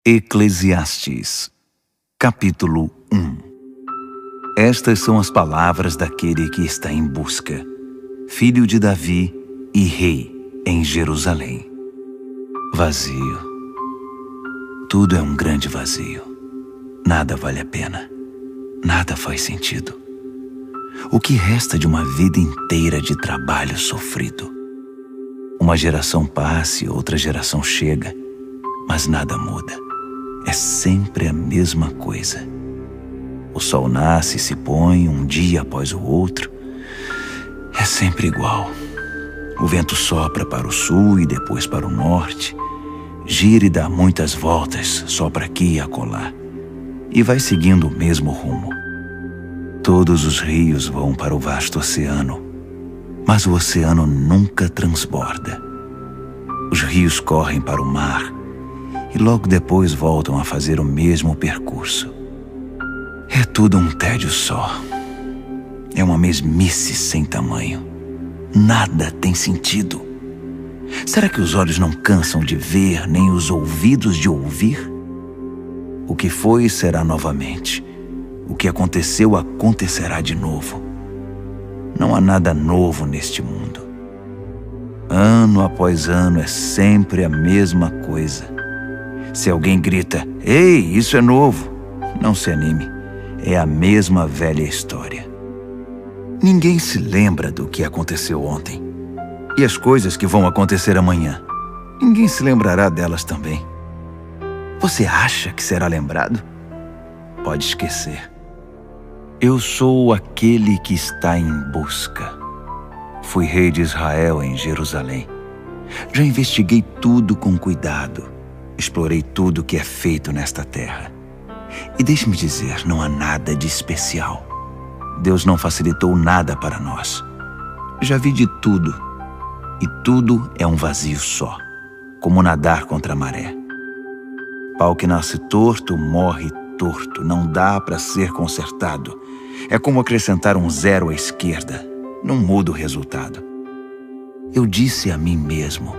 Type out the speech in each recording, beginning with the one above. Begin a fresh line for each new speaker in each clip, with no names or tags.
Eclesiastes, capítulo 1. Estas são as palavras daquele que está em busca, filho de Davi e rei em Jerusalém. Vazio. Tudo é um grande vazio. Nada vale a pena. Nada faz sentido. O que resta de uma vida inteira de trabalho sofrido? Uma geração passa e outra geração chega, mas nada muda. É sempre a mesma coisa. O sol nasce e se põe um dia após o outro. É sempre igual. O vento sopra para o sul e depois para o norte. Gira e dá muitas voltas, sopra aqui e acolá. E vai seguindo o mesmo rumo. Todos os rios vão para o vasto oceano, mas o oceano nunca transborda. Os rios correm para o mar e logo depois voltam a fazer o mesmo percurso. É tudo um tédio só. É uma mesmice sem tamanho. Nada tem sentido. Será que os olhos não cansam de ver, nem os ouvidos de ouvir? O que foi será novamente. O que aconteceu acontecerá de novo. Não há nada novo neste mundo. Ano após ano é sempre a mesma coisa. Se alguém grita, "Ei, isso é novo!", não se anime. É a mesma velha história. Ninguém se lembra do que aconteceu ontem. E as coisas que vão acontecer amanhã, ninguém se lembrará delas também. Você acha que será lembrado? Pode esquecer. Eu sou aquele que está em busca. Fui rei de Israel em Jerusalém. Já investiguei tudo com cuidado. Explorei tudo que é feito nesta terra. E deixe-me dizer, não há nada de especial. Deus não facilitou nada para nós. Já vi de tudo. E tudo é um vazio só, como nadar contra a maré. Pau que nasce torto, morre torto. Não dá para ser consertado. É como acrescentar um zero à esquerda. Não muda o resultado. Eu disse a mim mesmo,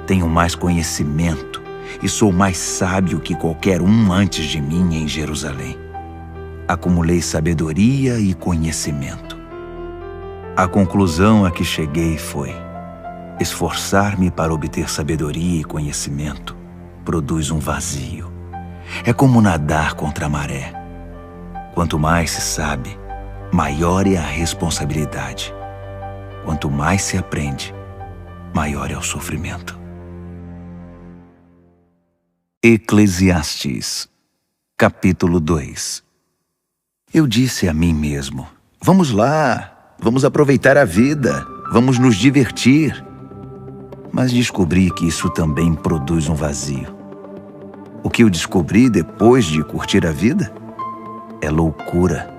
tenho mais conhecimento e sou mais sábio que qualquer um antes de mim em Jerusalém. Acumulei sabedoria e conhecimento. A conclusão a que cheguei foi: esforçar-me para obter sabedoria e conhecimento produz um vazio. É como nadar contra a maré. Quanto mais se sabe, maior é a responsabilidade. Quanto mais se aprende, maior é o sofrimento. Eclesiastes, capítulo 2. Eu disse a mim mesmo, vamos lá, vamos aproveitar a vida, vamos nos divertir. Mas descobri que isso também produz um vazio. O que eu descobri depois de curtir a vida? É loucura,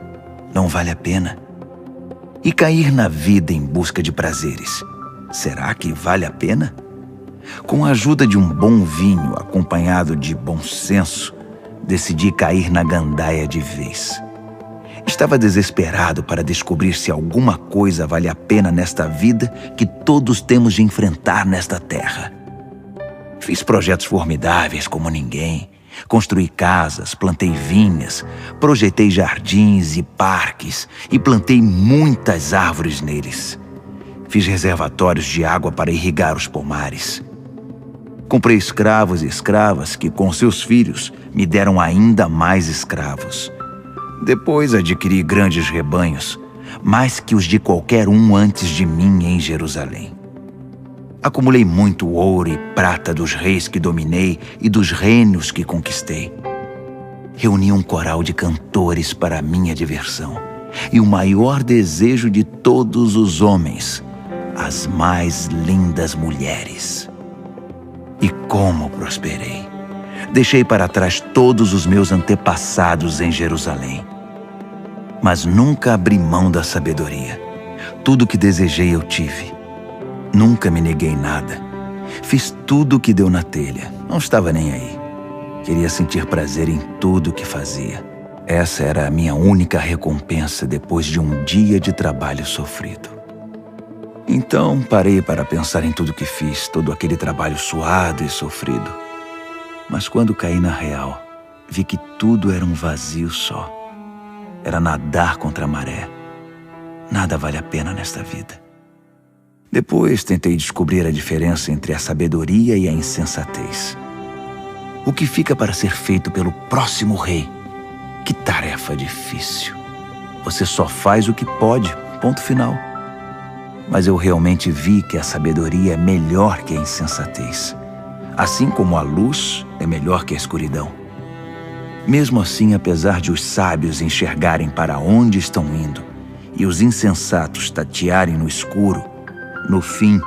não vale a pena. E cair na vida em busca de prazeres, será que vale a pena? Com a ajuda de um bom vinho acompanhado de bom senso, decidi cair na gandaia de vez. Estava desesperado para descobrir se alguma coisa vale a pena nesta vida que todos temos de enfrentar nesta terra. Fiz projetos formidáveis como ninguém. Construí casas, plantei vinhas, projetei jardins e parques e plantei muitas árvores neles. Fiz reservatórios de água para irrigar os pomares. Comprei escravos e escravas que, com seus filhos, me deram ainda mais escravos. Depois adquiri grandes rebanhos, mais que os de qualquer um antes de mim em Jerusalém. Acumulei muito ouro e prata dos reis que dominei e dos reinos que conquistei. Reuni um coral de cantores para a minha diversão e o maior desejo de todos os homens, as mais lindas mulheres. E como prosperei! Deixei para trás todos os meus antepassados em Jerusalém. Mas nunca abri mão da sabedoria. Tudo o que desejei eu tive. Nunca me neguei nada. Fiz tudo o que deu na telha. Não estava nem aí. Queria sentir prazer em tudo o que fazia. Essa era a minha única recompensa depois de um dia de trabalho sofrido. Então parei para pensar em tudo que fiz, todo aquele trabalho suado e sofrido. Mas quando caí na real, vi que tudo era um vazio só. Era nadar contra a maré. Nada vale a pena nesta vida. Depois tentei descobrir a diferença entre a sabedoria e a insensatez. O que fica para ser feito pelo próximo rei? Que tarefa difícil. Você só faz o que pode, ponto final. Mas eu realmente vi que a sabedoria é melhor que a insensatez. Assim como a luz é melhor que a escuridão. Mesmo assim, apesar de os sábios enxergarem para onde estão indo e os insensatos tatearem no escuro, no fim,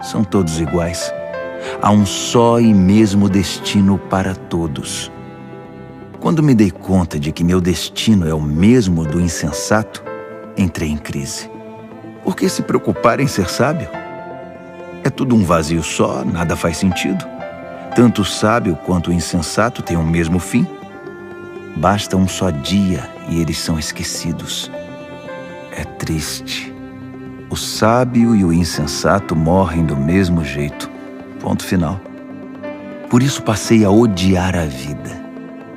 são todos iguais. Há um só e mesmo destino para todos. Quando me dei conta de que meu destino é o mesmo do insensato, entrei em crise. Por que se preocupar em ser sábio? É tudo um vazio só, nada faz sentido. Tanto o sábio quanto o insensato têm o mesmo fim. Basta um só dia e eles são esquecidos. É triste. O sábio e o insensato morrem do mesmo jeito. Ponto final. Por isso passei a odiar a vida.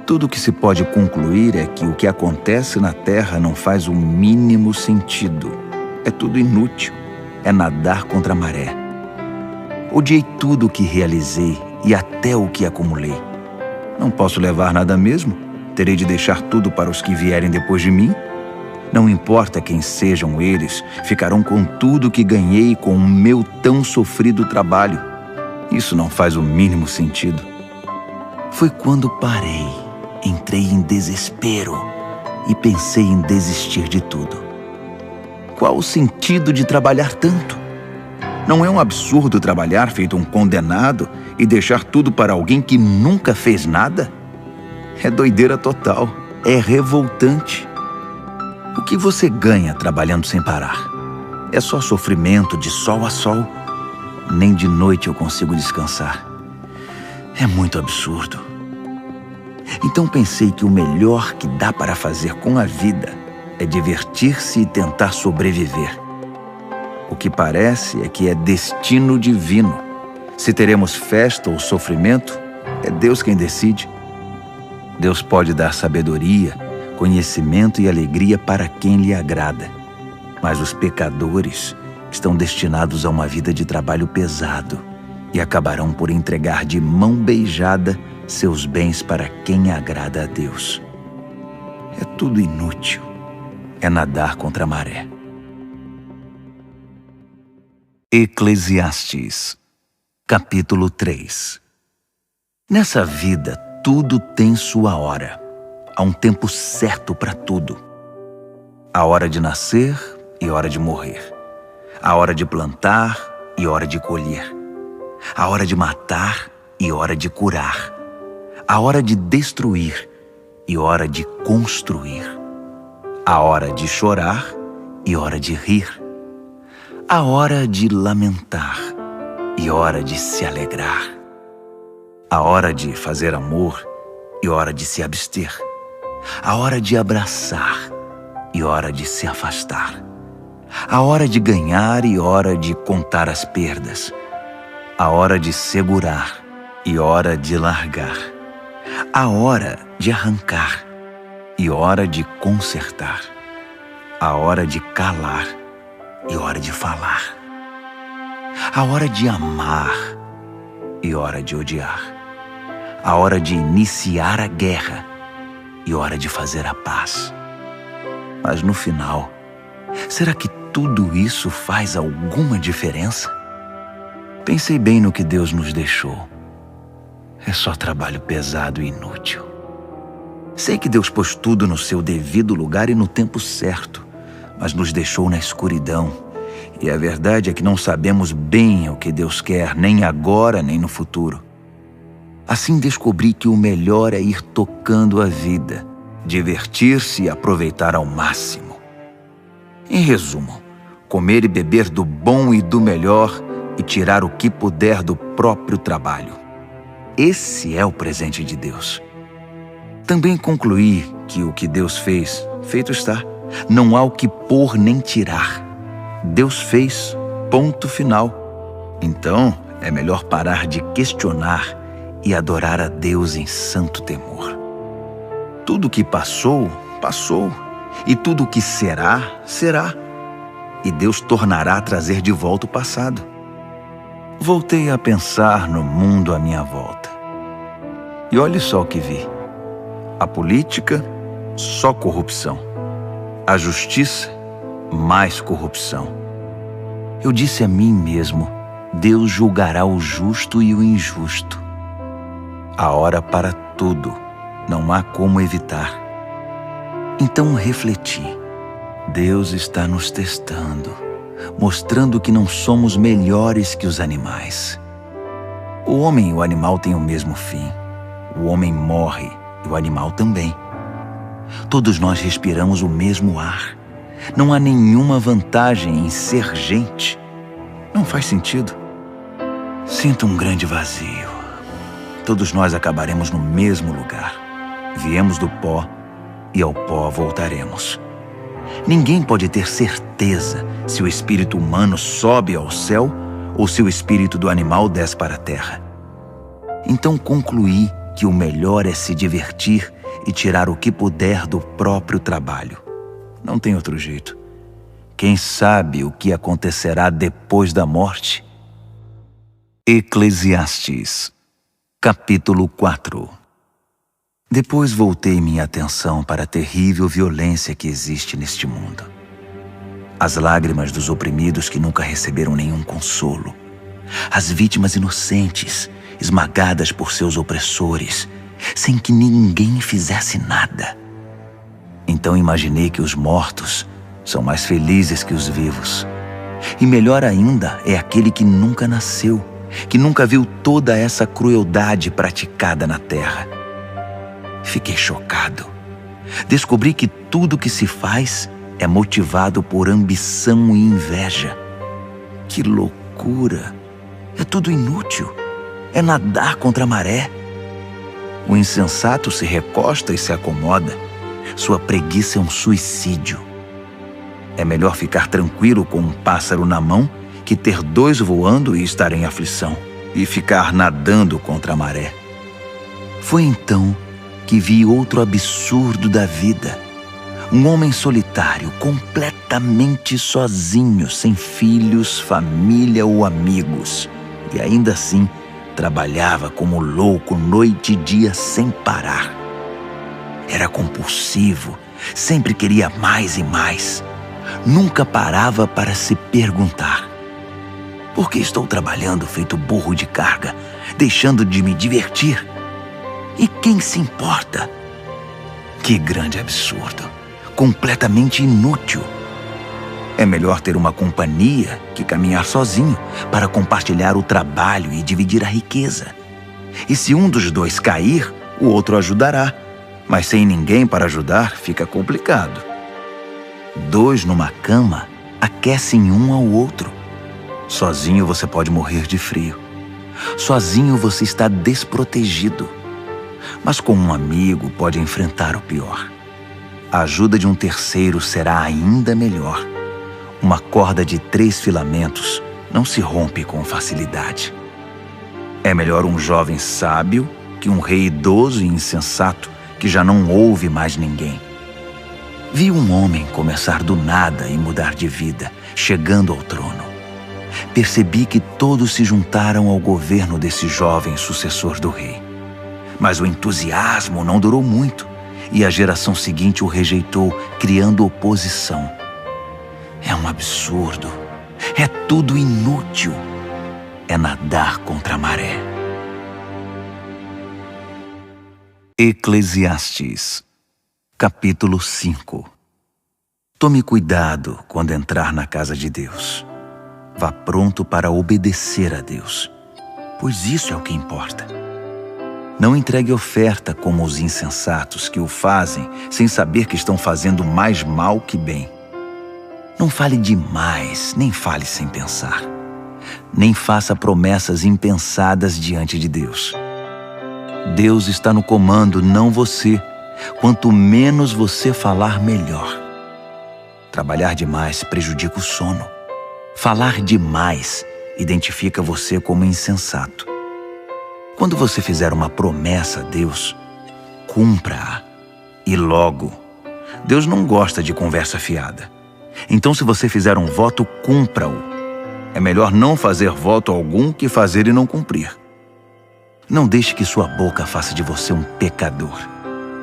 Tudo o que se pode concluir é que o que acontece na Terra não faz o mínimo sentido. É tudo inútil. É nadar contra a maré. Odiei tudo o que realizei e até o que acumulei. Não posso levar nada mesmo? Terei de deixar tudo para os que vierem depois de mim? Não importa quem sejam eles, ficarão com tudo que ganhei com o meu tão sofrido trabalho. Isso não faz o mínimo sentido. Foi quando parei, entrei em desespero e pensei em desistir de tudo. Qual o sentido de trabalhar tanto? Não é um absurdo trabalhar feito um condenado e deixar tudo para alguém que nunca fez nada? É doideira total, é revoltante. O que você ganha trabalhando sem parar? É só sofrimento de sol a sol. Nem de noite eu consigo descansar. É muito absurdo. Então pensei que o melhor que dá para fazer com a vida é divertir-se e tentar sobreviver. O que parece é que é destino divino. Se teremos festa ou sofrimento, é Deus quem decide. Deus pode dar sabedoria, conhecimento e alegria para quem lhe agrada. Mas os pecadores estão destinados a uma vida de trabalho pesado e acabarão por entregar de mão beijada seus bens para quem agrada a Deus. É tudo inútil. É nadar contra a maré. Eclesiastes, capítulo 3. Nessa vida, tudo tem sua hora. Há um tempo certo para tudo. A hora de nascer e hora de morrer. A hora de plantar e hora de colher. A hora de matar e hora de curar. A hora de destruir e hora de construir. A hora de chorar e hora de rir. A hora de lamentar e hora de se alegrar. A hora de fazer amor e hora de se abster. A hora de abraçar e hora de se afastar. A hora de ganhar e hora de contar as perdas. A hora de segurar e hora de largar. A hora de arrancar e hora de consertar. A hora de calar e hora de falar. A hora de amar e hora de odiar. A hora de iniciar a guerra e hora de fazer a paz. Mas no final, será que tudo isso faz alguma diferença? Pensei bem no que Deus nos deixou. É só trabalho pesado e inútil. Sei que Deus pôs tudo no seu devido lugar e no tempo certo, mas nos deixou na escuridão. E a verdade é que não sabemos bem o que Deus quer, nem agora, nem no futuro. Assim descobri que o melhor é ir tocando a vida, divertir-se e aproveitar ao máximo. Em resumo, comer e beber do bom e do melhor e tirar o que puder do próprio trabalho. Esse é o presente de Deus. Também concluí que o que Deus fez, feito está. Não há o que pôr nem tirar. Deus fez, ponto final. Então, é melhor parar de questionar e adorar a Deus em santo temor. Tudo o que passou, passou, e tudo o que será, será. E Deus tornará a trazer de volta o passado. Voltei a pensar no mundo à minha volta. E olhe só o que vi. A política, só corrupção. A justiça, mais corrupção. Eu disse a mim mesmo, Deus julgará o justo e o injusto. A hora para tudo, não há como evitar. Então refleti, Deus está nos testando, mostrando que não somos melhores que os animais. O homem e o animal têm o mesmo fim. O homem morre e o animal também. Todos nós respiramos o mesmo ar. Não há nenhuma vantagem em ser gente. Não faz sentido. Sinto um grande vazio. Todos nós acabaremos no mesmo lugar. Viemos do pó e ao pó voltaremos. Ninguém pode ter certeza se o espírito humano sobe ao céu ou se o espírito do animal desce para a terra. Então concluí que o melhor é se divertir e tirar o que puder do próprio trabalho. Não tem outro jeito. Quem sabe o que acontecerá depois da morte? Eclesiastes, capítulo 4. Depois voltei minha atenção para a terrível violência que existe neste mundo. As lágrimas dos oprimidos que nunca receberam nenhum consolo. As vítimas inocentes, esmagadas por seus opressores, sem que ninguém fizesse nada. Então imaginei que os mortos são mais felizes que os vivos. E melhor ainda é aquele que nunca nasceu, que nunca viu toda essa crueldade praticada na terra. Fiquei chocado. Descobri que tudo que se faz é motivado por ambição e inveja. Que loucura! É tudo inútil. É nadar contra a maré. O insensato se recosta e se acomoda. Sua preguiça é um suicídio. É melhor ficar tranquilo com um pássaro na mão que ter dois voando e estar em aflição, e ficar nadando contra a maré. Foi então que vi outro absurdo da vida. Um homem solitário, completamente sozinho, sem filhos, família ou amigos. E ainda assim, trabalhava como louco noite e dia sem parar. Era compulsivo, sempre queria mais e mais. Nunca parava para se perguntar: por que estou trabalhando feito burro de carga, deixando de me divertir? E quem se importa? Que grande absurdo, completamente inútil. É melhor ter uma companhia que caminhar sozinho para compartilhar o trabalho e dividir a riqueza. E se um dos dois cair, o outro ajudará. Mas sem ninguém para ajudar, fica complicado. Dois numa cama aquecem um ao outro. Sozinho você pode morrer de frio. Sozinho você está desprotegido. Mas com um amigo pode enfrentar o pior. A ajuda de um terceiro será ainda melhor. Uma corda de 3 filamentos não se rompe com facilidade. É melhor um jovem sábio que um rei idoso e insensato que já não ouve mais ninguém. Vi um homem começar do nada e mudar de vida, chegando ao trono. Percebi que todos se juntaram ao governo desse jovem sucessor do rei. Mas o entusiasmo não durou muito e a geração seguinte o rejeitou, criando oposição. É um absurdo. É tudo inútil. É nadar contra a maré. Eclesiastes, capítulo 5. Tome cuidado quando entrar na casa de Deus. Vá pronto para obedecer a Deus, pois isso é o que importa. Não entregue oferta como os insensatos que o fazem sem saber que estão fazendo mais mal que bem. Não fale demais, nem fale sem pensar. Nem faça promessas impensadas diante de Deus. Deus está no comando, não você. Quanto menos você falar, melhor. Trabalhar demais prejudica o sono. Falar demais identifica você como insensato. Quando você fizer uma promessa a Deus, cumpra-a. E logo. Deus não gosta de conversa fiada. Então, se você fizer um voto, cumpra-o. É melhor não fazer voto algum que fazer e não cumprir. Não deixe que sua boca faça de você um pecador.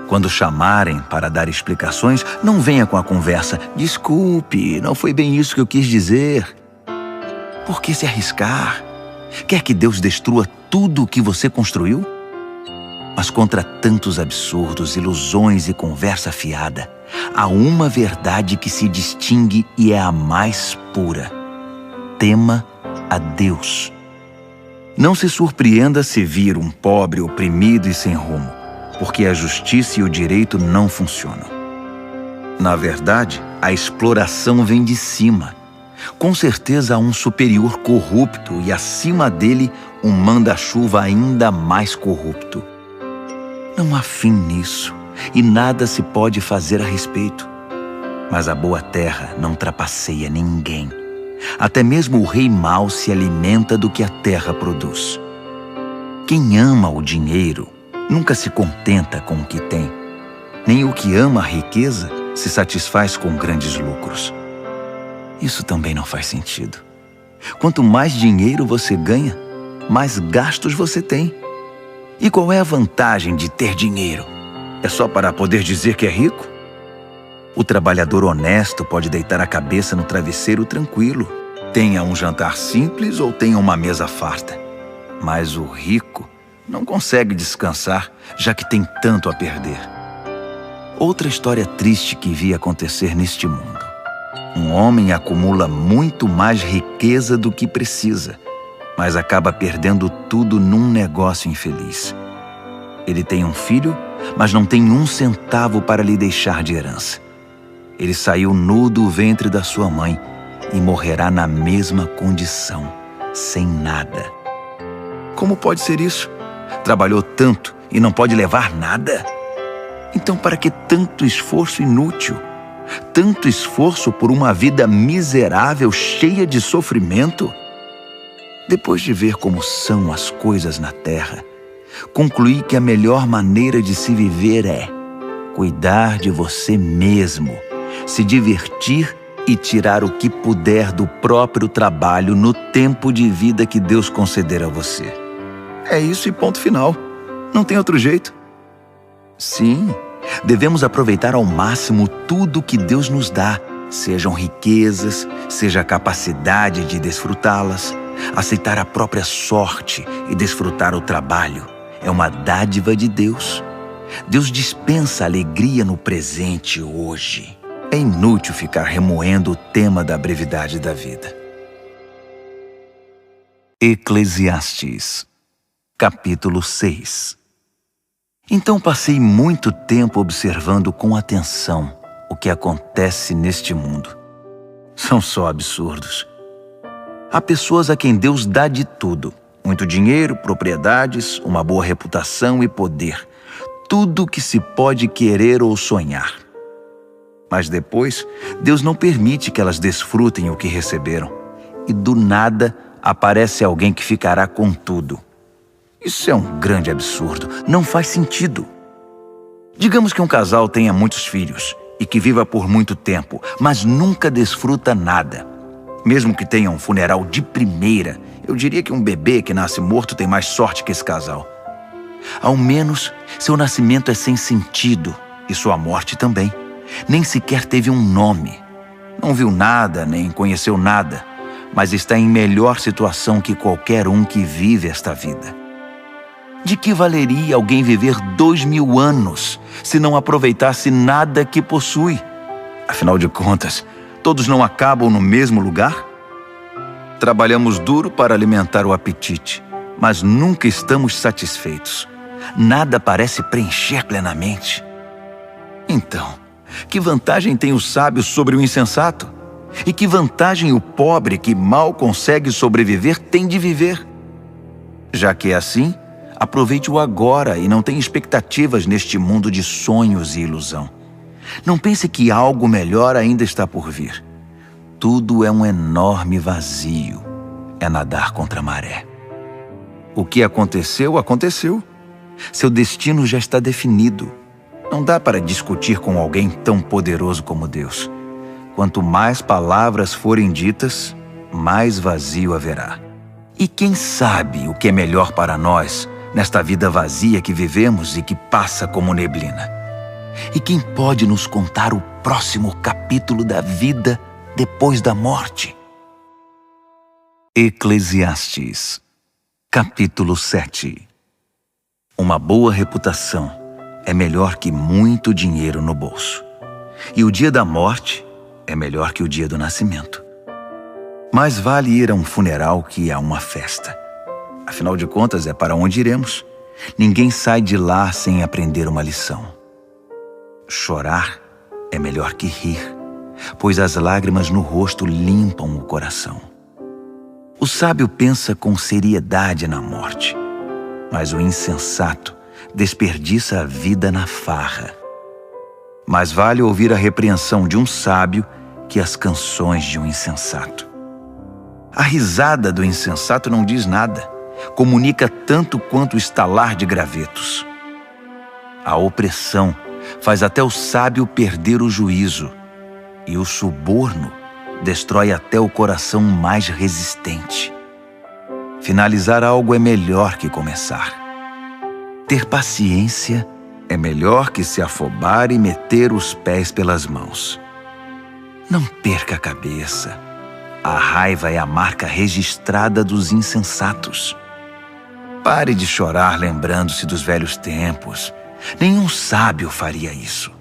Quando chamarem para dar explicações, não venha com a conversa: desculpe, não foi bem isso que eu quis dizer. Por que se arriscar? Quer que Deus destrua tudo o que você construiu? Mas contra tantos absurdos, ilusões e conversa fiada, há uma verdade que se distingue e é a mais pura. Tema a Deus. Não se surpreenda se vir um pobre oprimido e sem rumo, porque a justiça e o direito não funcionam. Na verdade, a exploração vem de cima. Com certeza há um superior corrupto e acima dele um manda-chuva ainda mais corrupto. Não há fim nisso e nada se pode fazer a respeito. Mas a boa terra não trapaceia ninguém. Até mesmo o rei mau se alimenta do que a terra produz. Quem ama o dinheiro nunca se contenta com o que tem. Nem o que ama a riqueza se satisfaz com grandes lucros. Isso também não faz sentido. Quanto mais dinheiro você ganha, mais gastos você tem. E qual é a vantagem de ter dinheiro? É só para poder dizer que é rico? O trabalhador honesto pode deitar a cabeça no travesseiro tranquilo, tenha um jantar simples ou tenha uma mesa farta. Mas o rico não consegue descansar, já que tem tanto a perder. Outra história triste que vi acontecer neste mundo. Um homem acumula muito mais riqueza do que precisa, mas acaba perdendo tudo num negócio infeliz. Ele tem um filho, mas não tem um centavo para lhe deixar de herança. Ele saiu nu do ventre da sua mãe e morrerá na mesma condição, sem nada. Como pode ser isso? Trabalhou tanto e não pode levar nada? Então, para que tanto esforço inútil? Tanto esforço por uma vida miserável, cheia de sofrimento? Depois de ver como são as coisas na terra, concluí que a melhor maneira de se viver é cuidar de você mesmo, se divertir e tirar o que puder do próprio trabalho no tempo de vida que Deus conceder a você. É isso e ponto final. Não tem outro jeito. Sim, devemos aproveitar ao máximo tudo que Deus nos dá, sejam riquezas, seja a capacidade de desfrutá-las. Aceitar a própria sorte e desfrutar o trabalho é uma dádiva de Deus. Deus dispensa alegria no presente hoje. É inútil ficar remoendo o tema da brevidade da vida. Eclesiastes, capítulo 6. Então passei muito tempo observando com atenção o que acontece neste mundo. São só absurdos. Há pessoas a quem Deus dá de tudo: muito dinheiro, propriedades, uma boa reputação e poder. Tudo que se pode querer ou sonhar. Mas depois, Deus não permite que elas desfrutem o que receberam. E do nada, aparece alguém que ficará com tudo. Isso é um grande absurdo. Não faz sentido. Digamos que um casal tenha muitos filhos e que viva por muito tempo, mas nunca desfruta nada. Mesmo que tenha um funeral de primeira, eu diria que um bebê que nasce morto tem mais sorte que esse casal. Ao menos, seu nascimento é sem sentido e sua morte também. Nem sequer teve um nome. Não viu nada, nem conheceu nada, mas está em melhor situação que qualquer um que vive esta vida. De que valeria alguém viver 2000 anos se não aproveitasse nada que possui? Afinal de contas, todos não acabam no mesmo lugar? Trabalhamos duro para alimentar o apetite, mas nunca estamos satisfeitos. Nada parece preencher plenamente. Então, que vantagem tem o sábio sobre o insensato? E que vantagem o pobre que mal consegue sobreviver tem de viver? Já que é assim, aproveite o agora e não tenha expectativas neste mundo de sonhos e ilusão. Não pense que algo melhor ainda está por vir. Tudo é um enorme vazio. É nadar contra a maré. O que aconteceu, aconteceu. Seu destino já está definido. Não dá para discutir com alguém tão poderoso como Deus. Quanto mais palavras forem ditas, mais vazio haverá. E quem sabe o que é melhor para nós nesta vida vazia que vivemos e que passa como neblina? E quem pode nos contar o próximo capítulo da vida depois da morte? Eclesiastes, capítulo 7. Uma boa reputação é melhor que muito dinheiro no bolso. E o dia da morte é melhor que o dia do nascimento. Mais vale ir a um funeral que a uma festa. Afinal de contas, é para onde iremos. Ninguém sai de lá sem aprender uma lição. Chorar é melhor que rir, pois as lágrimas no rosto limpam o coração. O sábio pensa com seriedade na morte, mas o insensato desperdiça a vida na farra. Mais vale ouvir a repreensão de um sábio que as canções de um insensato. A risada do insensato não diz nada, comunica tanto quanto o estalar de gravetos. A opressão faz até o sábio perder o juízo, e o suborno destrói até o coração mais resistente. Finalizar algo é melhor que começar. Ter paciência é melhor que se afobar e meter os pés pelas mãos. Não perca a cabeça. A raiva é a marca registrada dos insensatos. Pare de chorar lembrando-se dos velhos tempos. Nenhum sábio faria isso.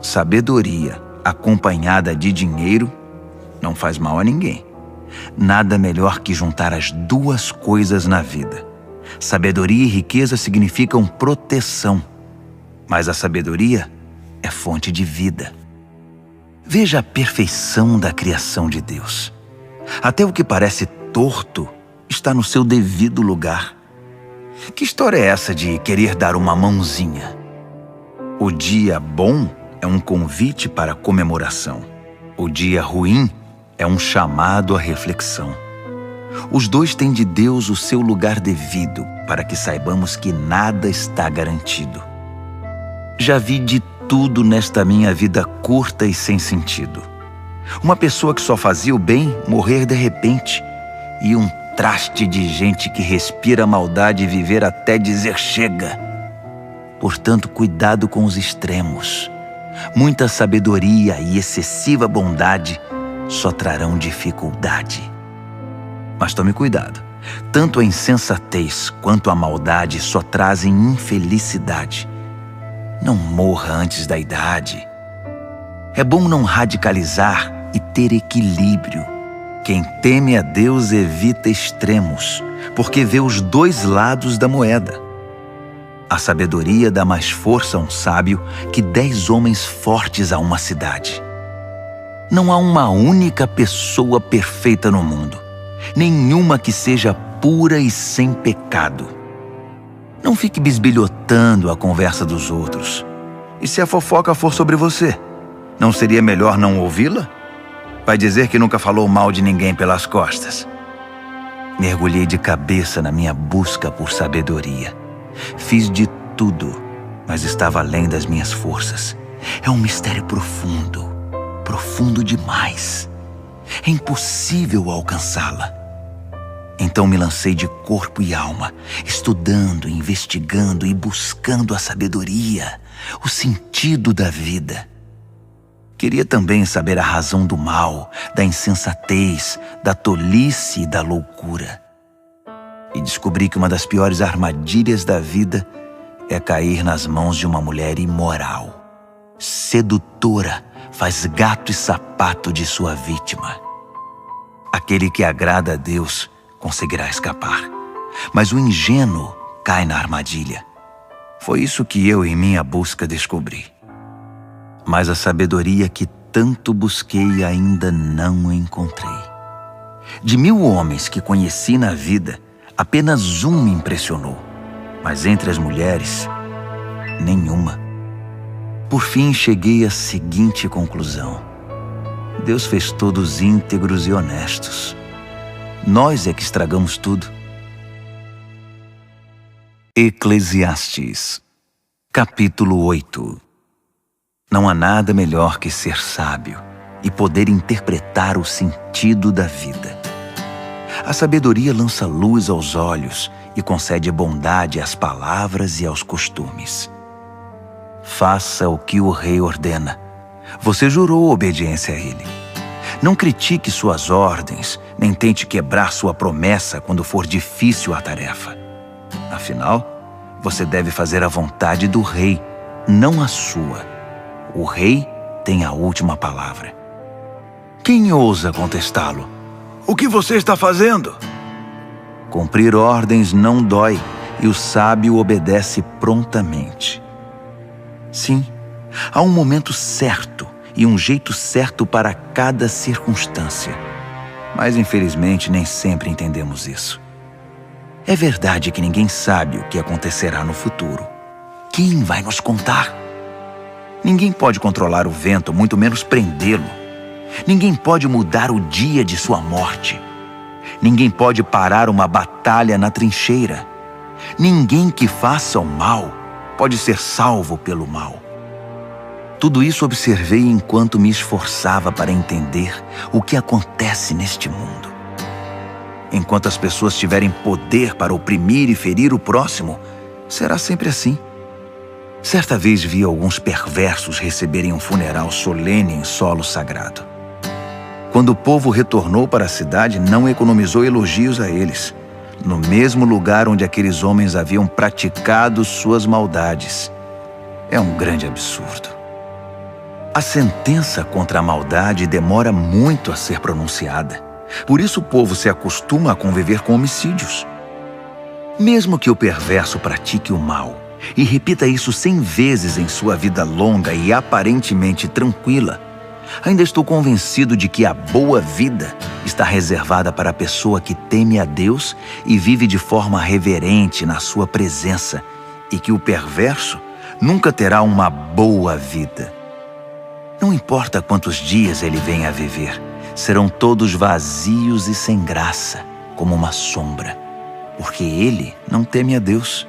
Sabedoria acompanhada de dinheiro não faz mal a ninguém. Nada melhor que juntar as duas coisas na vida. Sabedoria e riqueza significam proteção, mas a sabedoria é fonte de vida. Veja a perfeição da criação de Deus. Até o que parece torto está no seu devido lugar. Que história é essa de querer dar uma mãozinha? O dia bom é um convite para comemoração. O dia ruim é um chamado à reflexão. Os dois têm de Deus o seu lugar devido, para que saibamos que nada está garantido. Já vi de tudo nesta minha vida curta e sem sentido. Uma pessoa que só fazia o bem morrer de repente, e um traste de gente que respira maldade e viver até dizer chega. Portanto, cuidado com os extremos. Muita sabedoria e excessiva bondade só trarão dificuldade. Mas tome cuidado. Tanto a insensatez quanto a maldade só trazem infelicidade. Não morra antes da idade. É bom não radicalizar e ter equilíbrio. Quem teme a Deus evita extremos, porque vê os dois lados da moeda. A sabedoria dá mais força a um sábio que 10 homens fortes a uma cidade. Não há uma única pessoa perfeita no mundo. Nenhuma que seja pura e sem pecado. Não fique bisbilhotando a conversa dos outros. E se a fofoca for sobre você, não seria melhor não ouvi-la? Vai dizer que nunca falou mal de ninguém pelas costas. Mergulhei de cabeça na minha busca por sabedoria. Fiz de tudo, mas estava além das minhas forças. É um mistério profundo, profundo demais. É impossível alcançá-la. Então me lancei de corpo e alma, estudando, investigando e buscando a sabedoria, o sentido da vida. Queria também saber a razão do mal, da insensatez, da tolice e da loucura. E descobri que uma das piores armadilhas da vida é cair nas mãos de uma mulher imoral. Sedutora, faz gato e sapato de sua vítima. Aquele que agrada a Deus conseguirá escapar, mas o ingênuo cai na armadilha. Foi isso que eu, em minha busca, descobri. Mas a sabedoria que tanto busquei ainda não encontrei. De 1000 homens que conheci na vida, apenas um me impressionou, mas entre as mulheres, nenhuma. Por fim, cheguei à seguinte conclusão: Deus fez todos íntegros e honestos. Nós é que estragamos tudo. Eclesiastes, capítulo 8. Não há nada melhor que ser sábio e poder interpretar o sentido da vida. A sabedoria lança luz aos olhos e concede bondade às palavras e aos costumes. Faça o que o rei ordena. Você jurou obediência a ele. Não critique suas ordens, nem tente quebrar sua promessa quando for difícil a tarefa. Afinal, você deve fazer a vontade do rei, não a sua. O rei tem a última palavra. Quem ousa contestá-lo? O que você está fazendo? Cumprir ordens não dói e o sábio obedece prontamente. Sim, há um momento certo e um jeito certo para cada circunstância. Mas infelizmente nem sempre entendemos isso. É verdade que ninguém sabe o que acontecerá no futuro. Quem vai nos contar? Ninguém pode controlar o vento, muito menos prendê-lo. Ninguém pode mudar o dia de sua morte. Ninguém pode parar uma batalha na trincheira. Ninguém que faça o mal pode ser salvo pelo mal. Tudo isso observei enquanto me esforçava para entender o que acontece neste mundo. Enquanto as pessoas tiverem poder para oprimir e ferir o próximo, será sempre assim. Certa vez vi alguns perversos receberem um funeral solene em solo sagrado. Quando o povo retornou para a cidade, não economizou elogios a eles, no mesmo lugar onde aqueles homens haviam praticado suas maldades. É um grande absurdo. A sentença contra a maldade demora muito a ser pronunciada. Por isso o povo se acostuma a conviver com homicídios. Mesmo que o perverso pratique o mal e repita isso 100 vezes em sua vida longa e aparentemente tranquila, ainda estou convencido de que a boa vida está reservada para a pessoa que teme a Deus e vive de forma reverente na sua presença, e que o perverso nunca terá uma boa vida. Não importa quantos dias ele venha a viver, serão todos vazios e sem graça, como uma sombra, porque ele não teme a Deus.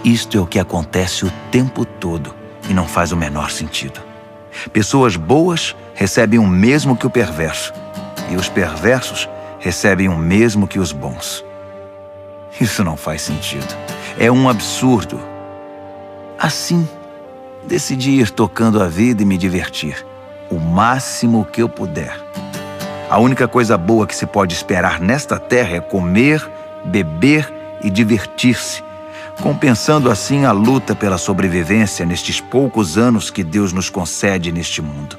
Isto é o que acontece o tempo todo e não faz o menor sentido. Pessoas boas recebem o mesmo que o perverso, e os perversos recebem o mesmo que os bons. Isso não faz sentido. É um absurdo. Assim, decidi ir tocando a vida e me divertir, o máximo que eu puder. A única coisa boa que se pode esperar nesta terra é comer, beber e divertir-se, compensando assim a luta pela sobrevivência nestes poucos anos que Deus nos concede neste mundo.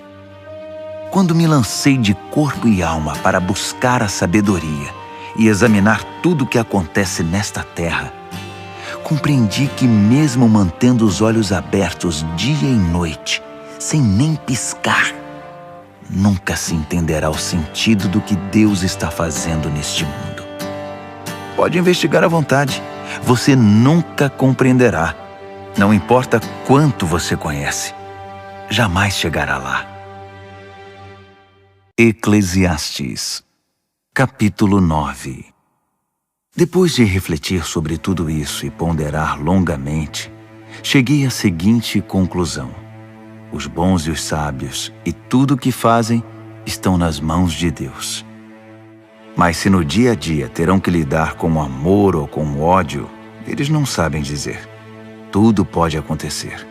Quando me lancei de corpo e alma para buscar a sabedoria e examinar tudo o que acontece nesta terra, compreendi que mesmo mantendo os olhos abertos dia e noite, sem nem piscar, nunca se entenderá o sentido do que Deus está fazendo neste mundo. Pode investigar à vontade. Você nunca compreenderá. Não importa quanto você conhece, jamais chegará lá. Eclesiastes, capítulo 9. Depois de refletir sobre tudo isso e ponderar longamente, cheguei à seguinte conclusão: os bons e os sábios e tudo o que fazem estão nas mãos de Deus. Mas se no dia a dia terão que lidar com o amor ou com o ódio, eles não sabem dizer. Tudo pode acontecer.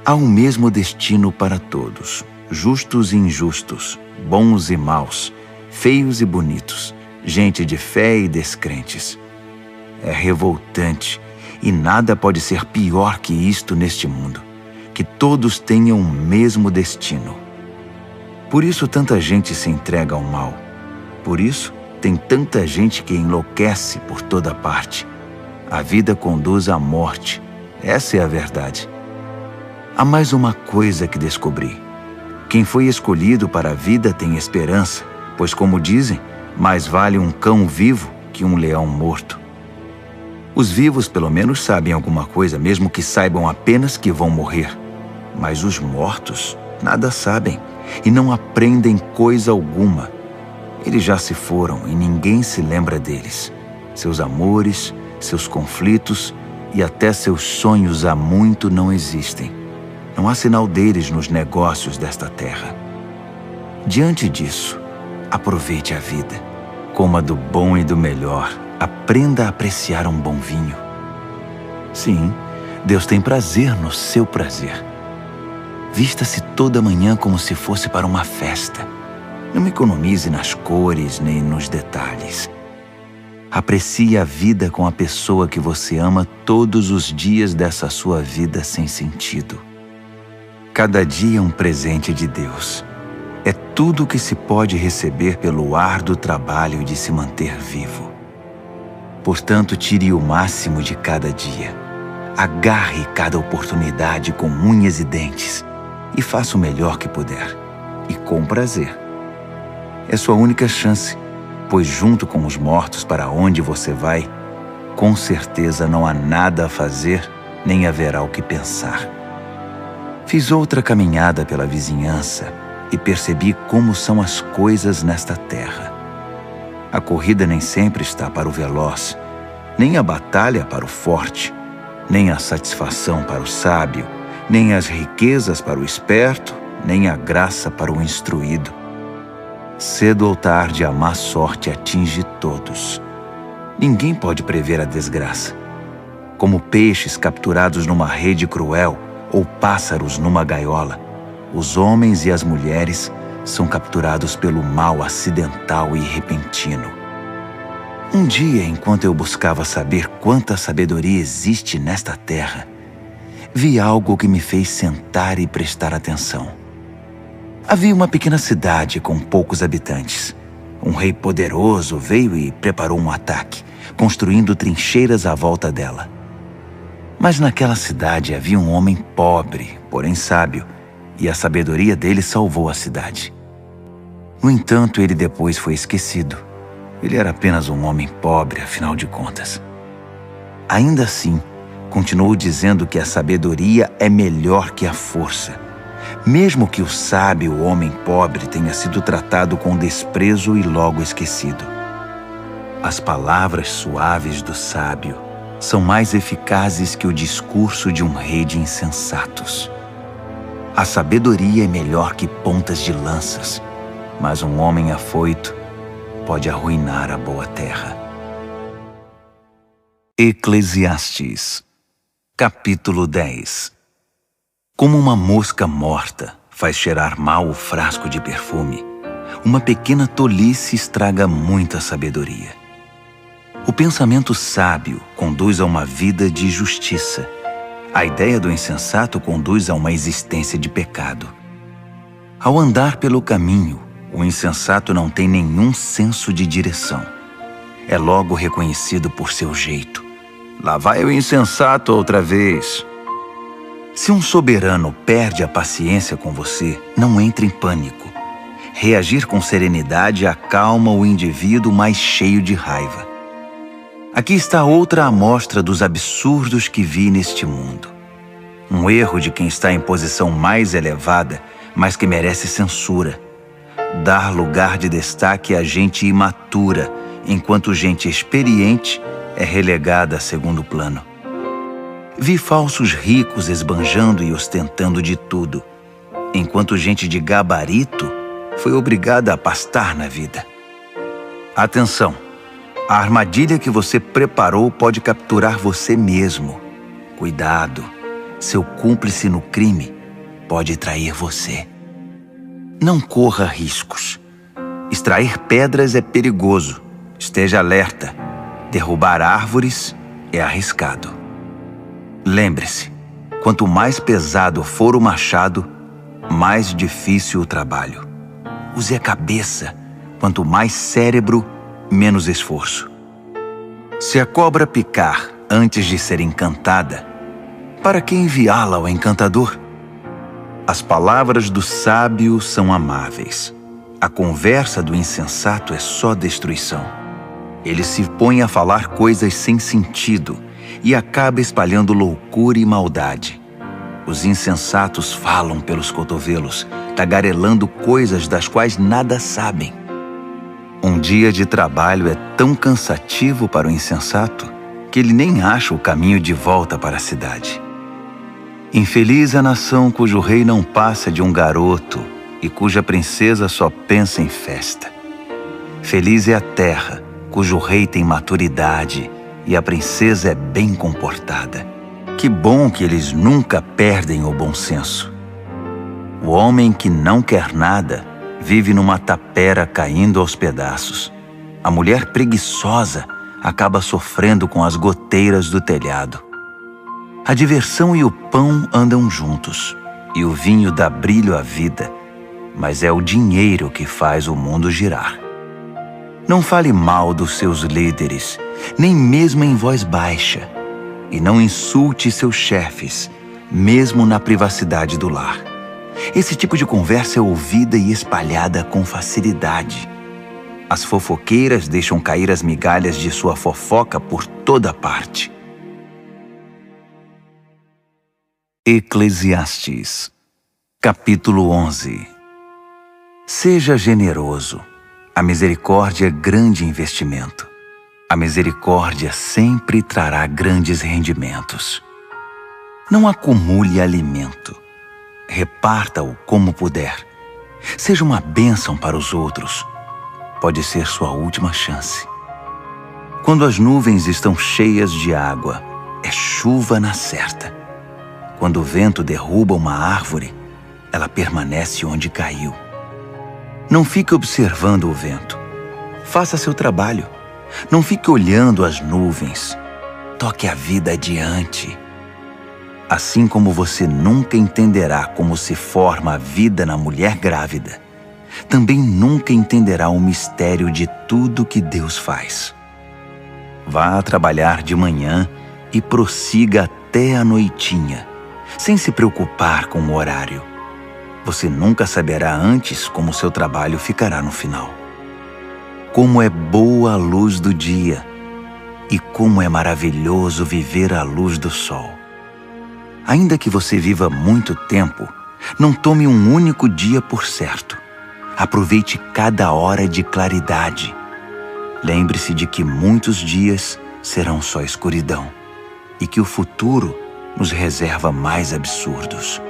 Há um mesmo destino para todos, justos e injustos, bons e maus, feios e bonitos, gente de fé e descrentes. É revoltante e nada pode ser pior que isto neste mundo, que todos tenham o mesmo destino. Por isso tanta gente se entrega ao mal. Por isso tem tanta gente que enlouquece por toda parte. A vida conduz à morte. Essa é a verdade. Há mais uma coisa que descobri. Quem foi escolhido para a vida tem esperança, pois, como dizem, mais vale um cão vivo que um leão morto. Os vivos pelo menos sabem alguma coisa, mesmo que saibam apenas que vão morrer. Mas os mortos nada sabem e não aprendem coisa alguma. Eles já se foram e ninguém se lembra deles. Seus amores, seus conflitos e até seus sonhos há muito não existem. Não há sinal deles nos negócios desta terra. Diante disso, aproveite a vida. Coma do bom e do melhor. Aprenda a apreciar um bom vinho. Sim, Deus tem prazer no seu prazer. Vista-se toda manhã como se fosse para uma festa. Não economize nas cores nem nos detalhes. Aprecie a vida com a pessoa que você ama todos os dias dessa sua vida sem sentido. Cada dia é um presente de Deus. É tudo o que se pode receber pelo árduo trabalho de se manter vivo. Portanto, tire o máximo de cada dia. Agarre cada oportunidade com unhas e dentes e faça o melhor que puder, e com prazer. É sua única chance, pois junto com os mortos para onde você vai, com certeza não há nada a fazer, nem haverá o que pensar. Fiz outra caminhada pela vizinhança e percebi como são as coisas nesta terra. A corrida nem sempre está para o veloz, nem a batalha para o forte, nem a satisfação para o sábio, nem as riquezas para o esperto, nem a graça para o instruído. Cedo ou tarde a má sorte atinge todos. Ninguém pode prever a desgraça. Como peixes capturados numa rede cruel ou pássaros numa gaiola, os homens e as mulheres são capturados pelo mal acidental e repentino. Um dia, enquanto eu buscava saber quanta sabedoria existe nesta terra, vi algo que me fez sentar e prestar atenção. Havia uma pequena cidade com poucos habitantes. Um rei poderoso veio e preparou um ataque, construindo trincheiras à volta dela. Mas naquela cidade havia um homem pobre, porém sábio, e a sabedoria dele salvou a cidade. No entanto, ele depois foi esquecido. Ele era apenas um homem pobre, afinal de contas. Ainda assim, continuou dizendo que a sabedoria é melhor que a força, mesmo que o sábio homem pobre tenha sido tratado com desprezo e logo esquecido. As palavras suaves do sábio são mais eficazes que o discurso de um rei de insensatos. A sabedoria é melhor que pontas de lanças, mas um homem afoito pode arruinar a boa terra. Eclesiastes, capítulo 10. Como uma mosca morta faz cheirar mal o frasco de perfume, uma pequena tolice estraga muita sabedoria. O pensamento sábio conduz a uma vida de justiça. A ideia do insensato conduz a uma existência de pecado. Ao andar pelo caminho, o insensato não tem nenhum senso de direção. É logo reconhecido por seu jeito. Lá vai o insensato outra vez. Se um soberano perde a paciência com você, não entre em pânico. Reagir com serenidade acalma o indivíduo mais cheio de raiva. Aqui está outra amostra dos absurdos que vi neste mundo. Um erro de quem está em posição mais elevada, mas que merece censura. Dar lugar de destaque a gente imatura, enquanto gente experiente é relegada a segundo plano. Vi falsos ricos esbanjando e ostentando de tudo, enquanto gente de gabarito foi obrigada a pastar na vida. Atenção! A armadilha que você preparou pode capturar você mesmo. Cuidado! Seu cúmplice no crime pode trair você. Não corra riscos. Extrair pedras é perigoso. Esteja alerta. Derrubar árvores é arriscado. Lembre-se, quanto mais pesado for o machado, mais difícil o trabalho. Use a cabeça. Quanto mais cérebro, menos esforço. Se a cobra picar antes de ser encantada, para que enviá-la ao encantador? As palavras do sábio são amáveis. A conversa do insensato é só destruição. Ele se põe a falar coisas sem sentido e acaba espalhando loucura e maldade. Os insensatos falam pelos cotovelos, tagarelando coisas das quais nada sabem. Um dia de trabalho é tão cansativo para o insensato porque ele nem acha o caminho de volta para a cidade. Infeliz a nação cujo rei não passa de um garoto e cuja princesa só pensa em festa. Feliz é a terra cujo rei tem maturidade e a princesa é bem comportada. Que bom que eles nunca perdem o bom senso. O homem que não quer nada vive numa tapera caindo aos pedaços. A mulher preguiçosa acaba sofrendo com as goteiras do telhado. A diversão e o pão andam juntos, e o vinho dá brilho à vida, mas é o dinheiro que faz o mundo girar. Não fale mal dos seus líderes, nem mesmo em voz baixa, e não insulte seus chefes, mesmo na privacidade do lar. Esse tipo de conversa é ouvida e espalhada com facilidade. As fofoqueiras deixam cair as migalhas de sua fofoca por toda parte. Eclesiastes, capítulo 11. Seja generoso. A misericórdia é grande investimento. A misericórdia sempre trará grandes rendimentos. Não acumule alimento. Reparta-o como puder. Seja uma bênção para os outros. Pode ser sua última chance. Quando as nuvens estão cheias de água, é chuva na certa. Quando o vento derruba uma árvore, ela permanece onde caiu. Não fique observando o vento. Faça seu trabalho. Não fique olhando as nuvens. Toque a vida adiante. Assim como você nunca entenderá como se forma a vida na mulher grávida, também nunca entenderá o mistério de tudo que Deus faz. Vá trabalhar de manhã e prossiga até a noitinha, sem se preocupar com o horário. Você nunca saberá antes como seu trabalho ficará no final. Como é boa a luz do dia e como é maravilhoso viver à luz do sol. Ainda que você viva muito tempo, não tome um único dia por certo. Aproveite cada hora de claridade. Lembre-se de que muitos dias serão só escuridão e que o futuro nos reserva mais absurdos.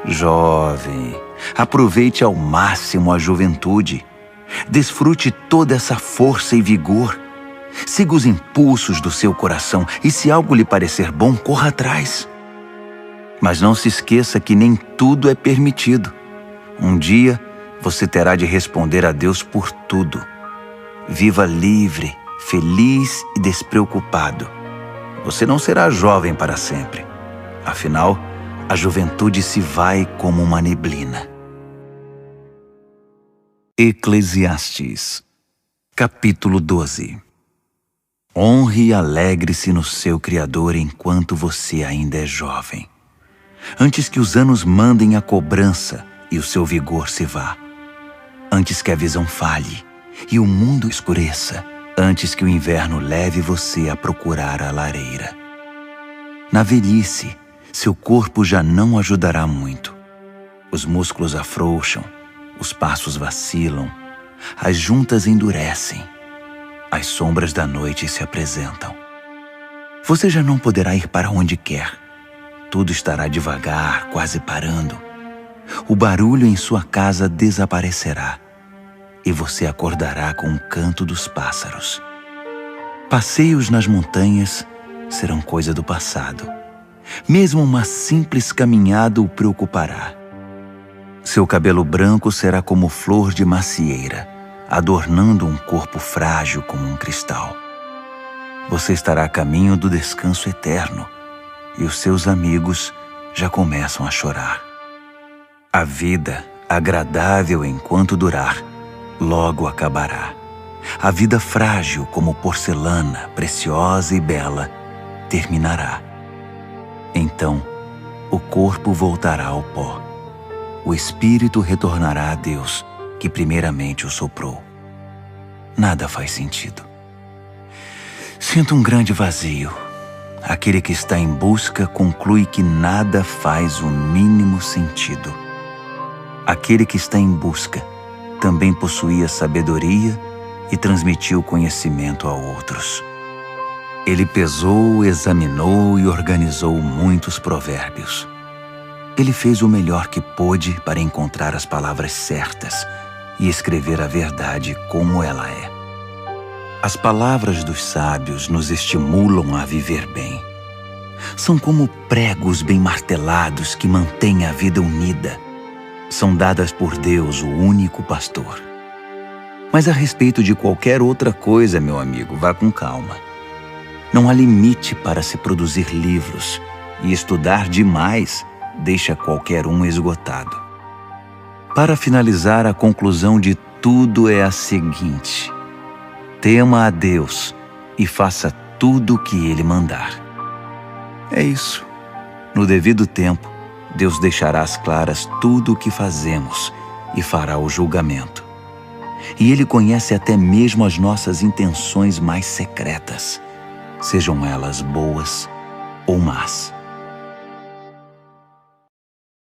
Jovem, aproveite ao máximo a juventude. Desfrute toda essa força e vigor. Siga os impulsos do seu coração e, se algo lhe parecer bom, corra atrás. Mas não se esqueça que nem tudo é permitido. Um dia, você terá de responder a Deus por tudo. Viva livre, feliz e despreocupado. Você não será jovem para sempre. Afinal, a juventude se vai como uma neblina. Eclesiastes, capítulo 12. Honre e alegre-se no seu Criador enquanto você ainda é jovem, antes que os anos mandem a cobrança e o seu vigor se vá, antes que a visão falhe e o mundo escureça, antes que o inverno leve você a procurar a lareira. Na velhice, seu corpo já não ajudará muito. Os músculos afrouxam, os passos vacilam, as juntas endurecem, as sombras da noite se apresentam. Você já não poderá ir para onde quer. Tudo estará devagar, quase parando. O barulho em sua casa desaparecerá e você acordará com o canto dos pássaros. Passeios nas montanhas serão coisa do passado. Mesmo uma simples caminhada o preocupará. Seu cabelo branco será como flor de macieira, adornando um corpo frágil como um cristal. Você estará a caminho do descanso eterno e os seus amigos já começam a chorar. A vida, agradável enquanto durar, logo acabará. A vida frágil como porcelana, preciosa e bela, terminará. Então, o corpo voltará ao pó. O espírito retornará a Deus, que primeiramente o soprou. Nada faz sentido. Sinto um grande vazio. Aquele que está em busca conclui que nada faz o mínimo sentido. Aquele que está em busca também possuía sabedoria e transmitiu conhecimento a outros. Ele pesou, examinou e organizou muitos provérbios. Ele fez o melhor que pôde para encontrar as palavras certas e escrever a verdade como ela é. As palavras dos sábios nos estimulam a viver bem. São como pregos bem martelados que mantêm a vida unida. São dadas por Deus, o único pastor. Mas a respeito de qualquer outra coisa, meu amigo, vá com calma. Não há limite para se produzir livros, e estudar demais deixa qualquer um esgotado. Para finalizar, a conclusão de tudo é a seguinte: tema a Deus e faça tudo o que Ele mandar. É isso. No devido tempo, Deus deixará às claras tudo o que fazemos e fará o julgamento. E Ele conhece até mesmo as nossas intenções mais secretas, sejam elas boas ou más.